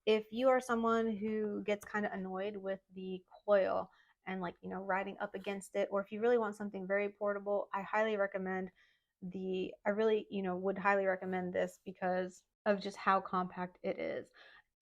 if you are someone who gets kind of annoyed with the coil and like, you know, riding up against it, or if you really want something very portable, I really, you know, would highly recommend this because of just how compact it is.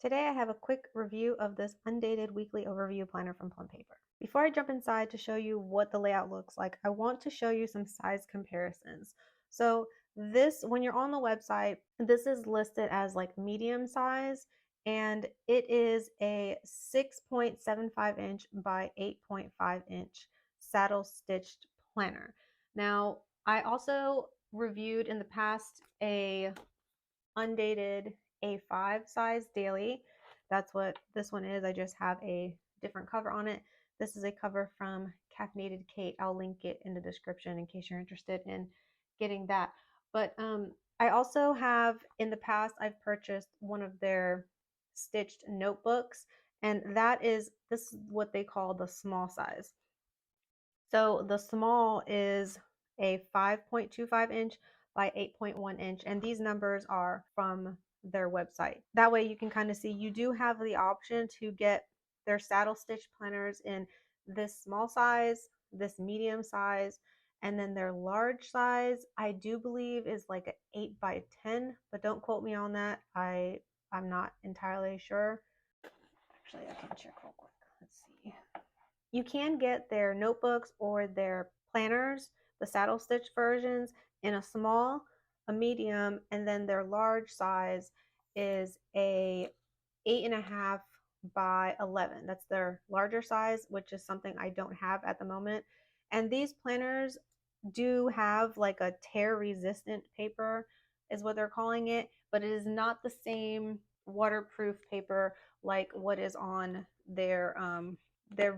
Today I have a quick review of this Undated Weekly Overview Planner from Plum Paper. Before I jump inside to show you what the layout looks like, I want to show you some size comparisons. So this, when you're on the website, this is listed as like medium size, and it is a 6.75 inch by 8.5 inch saddle stitched planner. Now, I also reviewed in the past a Undated A5 size daily. That's what this one is. I just have a different cover on it. This is a cover from Caffeinated Cait. I'll link it in the description in case you're interested in getting that. But I also have, in the past, I've purchased one of their stitched notebooks, and this is what they call the small size. So the small is a 5.25 inch by 8.1 inch, and these numbers are from their website. That way you can kind of see you do have the option to get their saddle stitch planners in this small size, this medium size, and then their large size I do believe is like an 8 by 10, but don't quote me on that. I'm not entirely sure. Actually, I can check real quick. Let's see. You can get their notebooks or their planners, the saddle stitch versions, in a small, a medium, and then their large size is a 8.5 by 11. That's their larger size, which is something I don't have at the moment. And these planners do have like a tear resistant paper is what they're calling it, but it is not the same waterproof paper like what is on their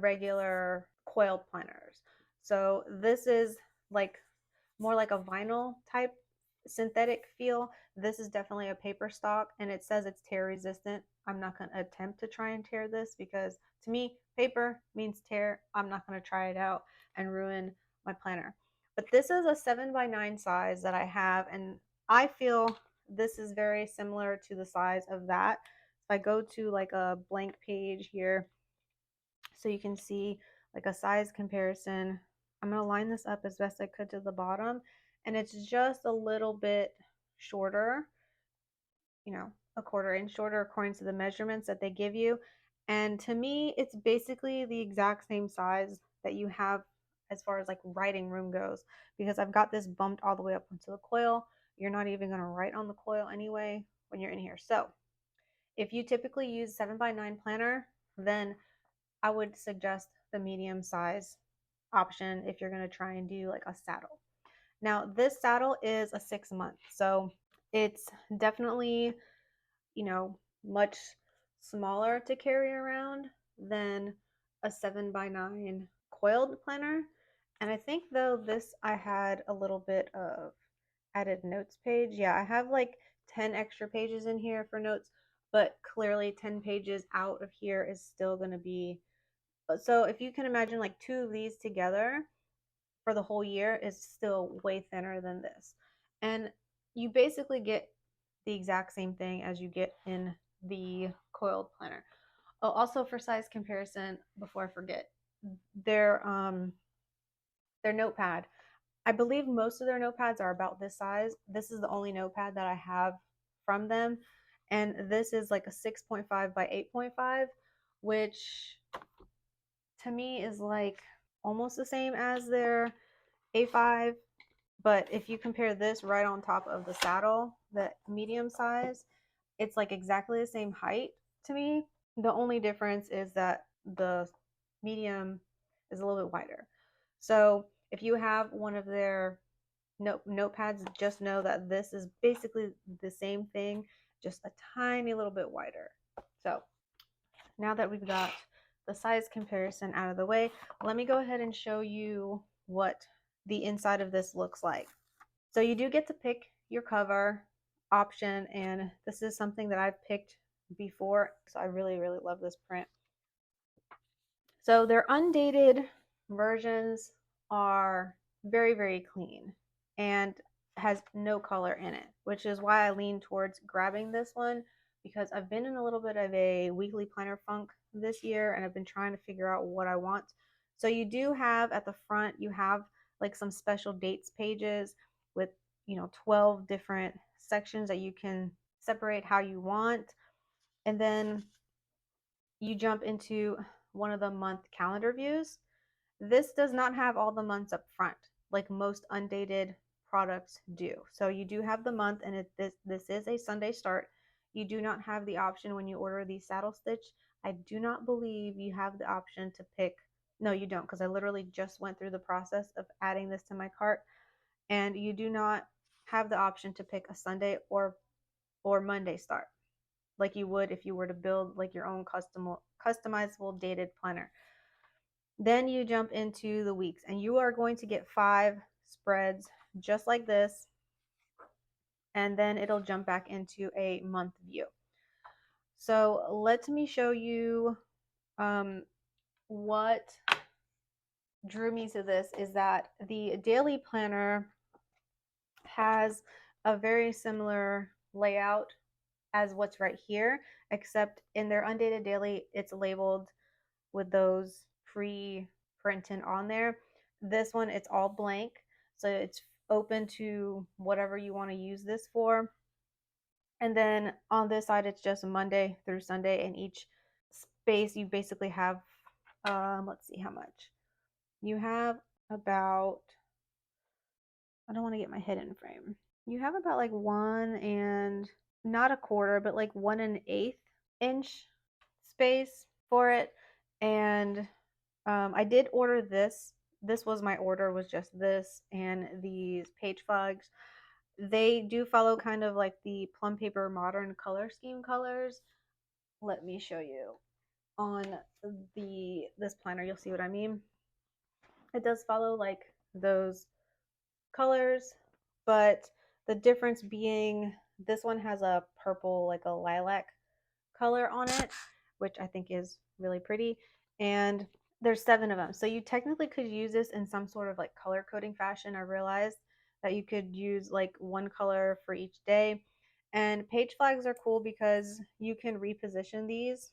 regular coiled planners. So this is like more like a vinyl type synthetic feel. This is definitely a paper stock, and it says it's tear resistant. I'm not going to attempt to try and tear this because to me, paper means tear. I'm not going to try it out and ruin my planner. But this is a 7 by 9 size that I have, and I feel this is very similar to the size of that. If I go to like a blank page here, so you can see like a size comparison. I'm going to line this up as best I could to the bottom, and it's just a little bit shorter, you know, a 1/4 inch shorter according to the measurements that they give you. And to me, it's basically the exact same size that you have as far as like writing room goes, because I've got this bumped all the way up onto the coil. You're not even going to write on the coil anyway when you're in here. So if you typically use 7 by 9 planner, then I would suggest the medium size option if you're going to try and do like a saddle. Now, this saddle is a 6-month, so it's definitely, you know, much smaller to carry around than a 7 by 9 coiled planner. And I think though this I had a little bit of added notes page. Yeah, I have like 10 extra pages in here for notes, but clearly 10 pages out of here is still going to be, so if you can imagine like 2 of these together for the whole year is still way thinner than this. And you basically get the exact same thing as you get in the coiled planner. Oh, also for size comparison, before I forget, their notepad. I believe most of their notepads are about this size. This is the only notepad that I have from them, and this is like a 6.5 by 8.5, which to me is like almost the same as their A5. But if you compare this right on top of the saddle, the medium size, it's like exactly the same height to me. The only difference is that the medium is a little bit wider. So if you have one of their notepads, just know that this is basically the same thing, just a tiny little bit wider. So now that we've got the size comparison out of the way, let me go ahead and show you what the inside of this looks like. So you do get to pick your cover option, and this is something that I've picked before, so I really, really love this print. So their undated versions are very, very clean and has no color in it, which is why I lean towards grabbing this one because I've been in a little bit of a weekly planner funk this year, and I've been trying to figure out what I want. So you do have at the front, you have like some special dates pages with, 12 different sections that you can separate how you want. And then you jump into one of the month calendar views. This does not have all the months up front like most undated products do. So you do have the month, and this is a Sunday start. You do not have the option when you order the saddle stitch. I do not believe you have the option to pick. No, you don't, because I literally just went through the process of adding this to my cart, and you do not have the option to pick a Sunday or Monday start like you would if you were to build like your own customizable dated planner. Then you jump into the weeks, and you are going to get 5 spreads just like this, and then it'll jump back into a month view. So let me show you what drew me to this is that the daily planner has a very similar layout as what's right here, except in their Undated Daily, it's labeled with those pre-printed on there. This one, it's all blank, so it's open to whatever you want to use this for. And then on this side, it's just Monday through Sunday, and each space you basically have, let's see how much. You have about, I don't want to get my head in frame. You have about like 1 and not a quarter, but like 1 1/8 inch space for it. And I did order this. This was my order, was just this and these page flags. They do follow kind of like the Plum Paper modern color scheme colors. Let me show you on this planner. You'll see what I mean. It does follow like those colors, but the difference being this one has a purple, like a lilac color on it, which I think is really pretty. And there's 7 of them. So you technically could use this in some sort of like color coding fashion. I realized that you could use like one color for each day. And page flags are cool because you can reposition these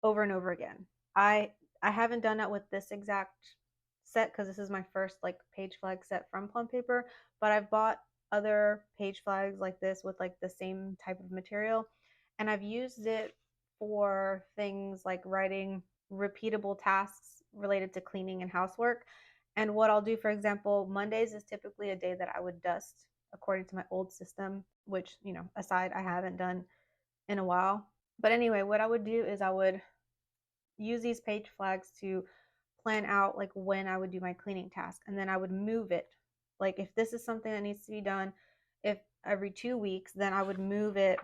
over and over again. I haven't done that with this exact set because this is my first like page flag set from Plum Paper, but I've bought other page flags like this with like the same type of material, and I've used it for things like writing repeatable tasks related to cleaning and housework. And what I'll do, for example, Mondays is typically a day that I would dust according to my old system, which, aside, I haven't done in a while. But anyway, what I would do is I would use these page flags to plan out like when I would do my cleaning task, and then I would move it. Like if this is something that needs to be done if every 2 weeks, then I would move it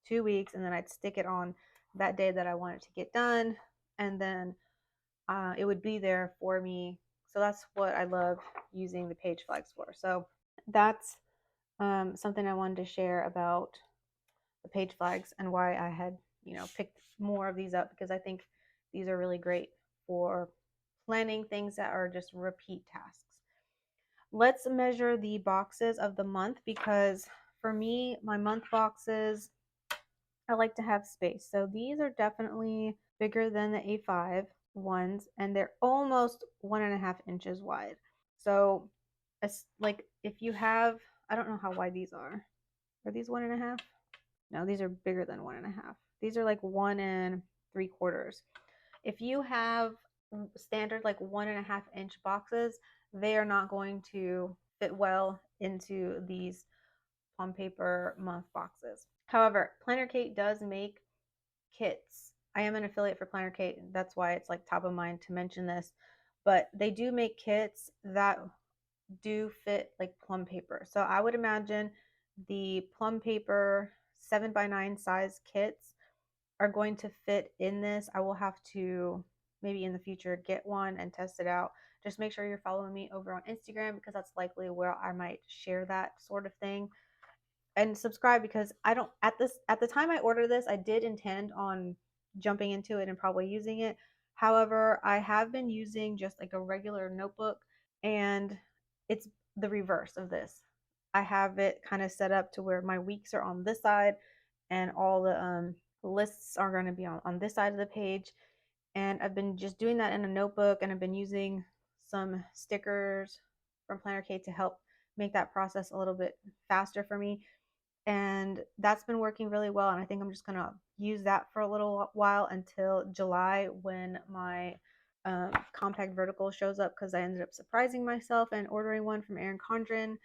2 weeks, and then I'd stick it on that day that I want it to get done, and then it would be there for me. So that's what I love using the page flags for. So that's something I wanted to share about the page flags and why I had, picked more of these up, because I think these are really great for planning things that are just repeat tasks. Let's measure the boxes of the month, because for me, my month boxes, I like to have space. So these are definitely bigger than the A5 ones, and they're almost 1.5 inches wide. So like if you have, I don't know how wide these are. Are these 1.5? No, these are bigger than 1.5. These are like 1 3/4. If you have standard like 1.5 inch boxes, they are not going to fit well into these Plum Paper month boxes. However, Planner Cait does make kits. I am an affiliate for Planner Cait. That's why it's like top of mind to mention this. But they do make kits that do fit like Plum Paper. So I would imagine the Plum Paper 7x9 size kits are going to fit in this. I will have to maybe in the future get one and test it out. Just make sure you're following me over on Instagram, because that's likely where I might share that sort of thing. And subscribe, because I don't at the time I ordered this, I did intend on jumping into it and probably using it. However, I have been using just like a regular notebook, and it's the reverse of this. I have it kind of set up to where my weeks are on this side and all the lists are going to be on this side of the page. And I've been just doing that in a notebook, and I've been using some stickers from Planner Cait to help make that process a little bit faster for me. And that's been working really well. And I think I'm just going to use that for a little while until July, when my compact vertical shows up, because I ended up surprising myself and ordering one from Erin Condren.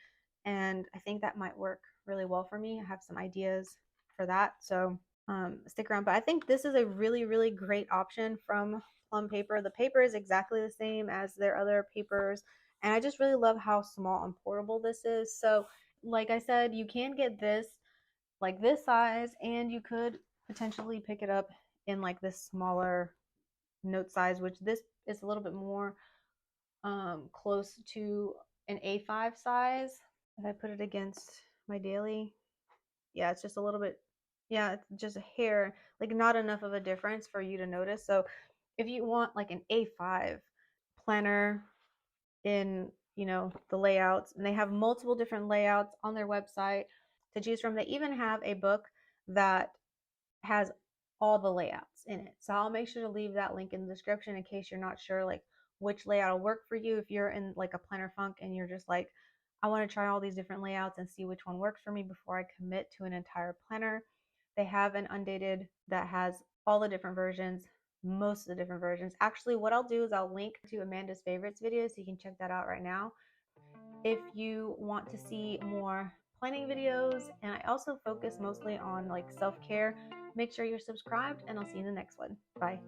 And I think that might work really well for me. I have some ideas for that. So stick around. But I think this is a really, really great option from Plum Paper. The paper is exactly the same as their other papers. And I just really love how small and portable this is. So like I said, you can get this like this size, and you could potentially pick it up in like this smaller note size, which this is a little bit more close to an A5 size. If I put it against my daily, yeah, it's just a little bit, yeah, it's just a hair, like not enough of a difference for you to notice. So if you want like an A5 planner in, the layouts, and they have multiple different layouts on their website to choose from. They even have a book that has all the layouts in it. So I'll make sure to leave that link in the description in case you're not sure like which layout will work for you. If you're in like a planner funk and you're just like, I want to try all these different layouts and see which one works for me before I commit to an entire planner. They have an Undated that has all the different versions, most of the different versions. Actually, what I'll do is I'll link to Amanda's favorites video so you can check that out right now. If you want to see more planning videos, and I also focus mostly on like self-care, make sure you're subscribed, and I'll see you in the next one. Bye.